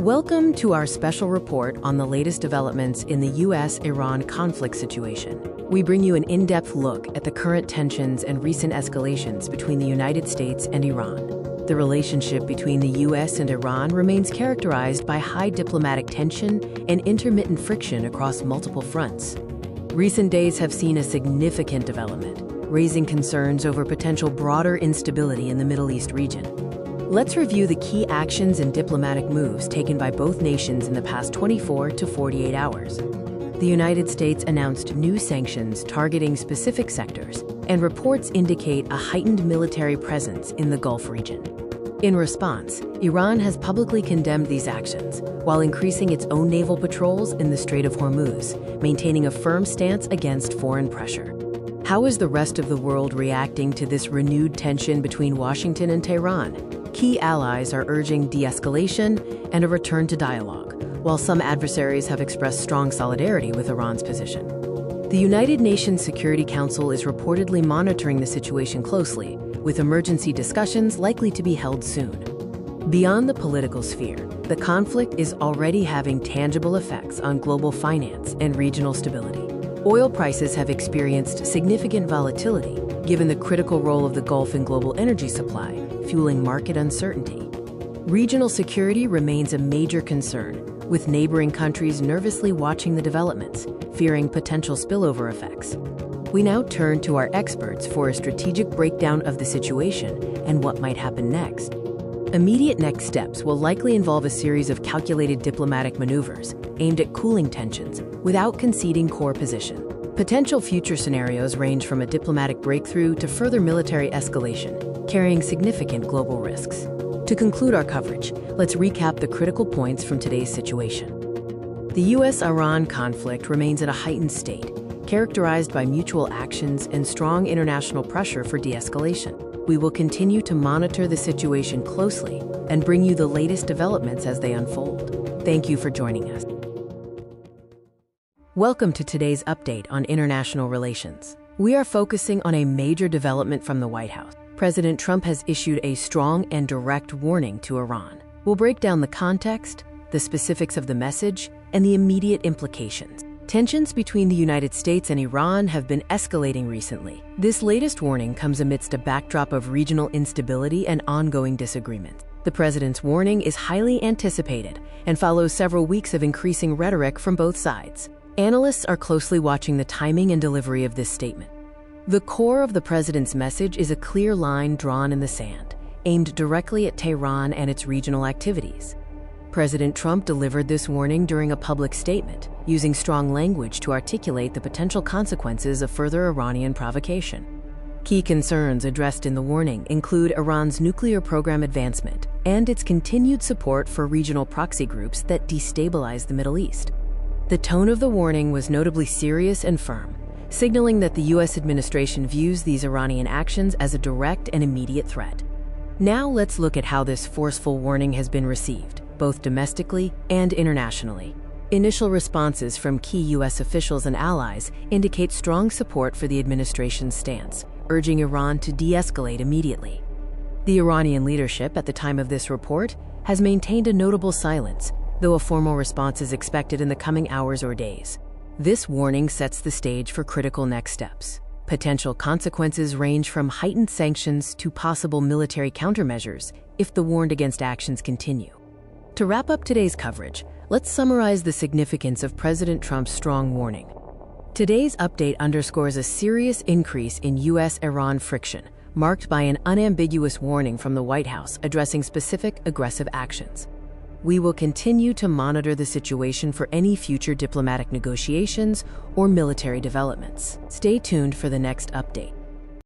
Welcome to our special report on the latest developments in the U.S.-Iran conflict situation. We bring you an in-depth look at the current tensions and recent escalations between the United States and Iran. The relationship between the U.S. and Iran remains characterized by high diplomatic tension and intermittent friction across multiple fronts. Recent days have seen a significant development, raising concerns over potential broader instability in the Middle East region. Let's review the key actions and diplomatic moves taken by both nations in the past 24 to 48 hours. The United States announced new sanctions targeting specific sectors, and reports indicate a heightened military presence in the Gulf region. In response, Iran has publicly condemned these actions, while increasing its own naval patrols in the Strait of Hormuz, maintaining a firm stance against foreign pressure. How is the rest of the world reacting to this renewed tension between Washington and Tehran? Key allies are urging de-escalation and a return to dialogue, while some adversaries have expressed strong solidarity with Iran's position. The United Nations Security Council is reportedly monitoring the situation closely, with emergency discussions likely to be held soon. Beyond the political sphere, the conflict is already having tangible effects on global finance and regional stability. Oil prices have experienced significant volatility, given the critical role of the Gulf in global energy supply, fueling market uncertainty. Regional security remains a major concern, with neighboring countries nervously watching the developments, fearing potential spillover effects. We now turn to our experts for a strategic breakdown of the situation and what might happen next. Immediate next steps will likely involve a series of calculated diplomatic maneuvers aimed at cooling tensions without conceding core position. Potential future scenarios range from a diplomatic breakthrough to further military escalation, carrying significant global risks. To conclude our coverage, let's recap the critical points from today's situation. The U.S.-Iran conflict remains at a heightened state, characterized by mutual actions and strong international pressure for de-escalation. We will continue to monitor the situation closely and bring you the latest developments as they unfold. Thank you for joining us. Welcome to today's update on international relations. We are focusing on a major development from the White House. President Trump has issued a strong and direct warning to Iran. We'll break down the context, the specifics of the message, and the immediate implications. Tensions between the United States and Iran have been escalating recently. This latest warning comes amidst a backdrop of regional instability and ongoing disagreements. The president's warning is highly anticipated and follows several weeks of increasing rhetoric from both sides. Analysts are closely watching the timing and delivery of this statement. The core of the president's message is a clear line drawn in the sand, aimed directly at Tehran and its regional activities. President Trump delivered this warning during a public statement, using strong language to articulate the potential consequences of further Iranian provocation. Key concerns addressed in the warning include Iran's nuclear program advancement and its continued support for regional proxy groups that destabilize the Middle East. The tone of the warning was notably serious and firm, signaling that the U.S. administration views these Iranian actions as a direct and immediate threat. Now let's look at how this forceful warning has been received, both domestically and internationally. Initial responses from key U.S. officials and allies indicate strong support for the administration's stance, urging Iran to de-escalate immediately. The Iranian leadership at the time of this report has maintained a notable silence, though a formal response is expected in the coming hours or days. This warning sets the stage for critical next steps. Potential consequences range from heightened sanctions to possible military countermeasures if the warned against actions continue. To wrap up today's coverage, let's summarize the significance of President Trump's strong warning. Today's update underscores a serious increase in U.S.-Iran friction, marked by an unambiguous warning from the White House addressing specific aggressive actions. We will continue to monitor the situation for any future diplomatic negotiations or military developments. Stay tuned for the next update.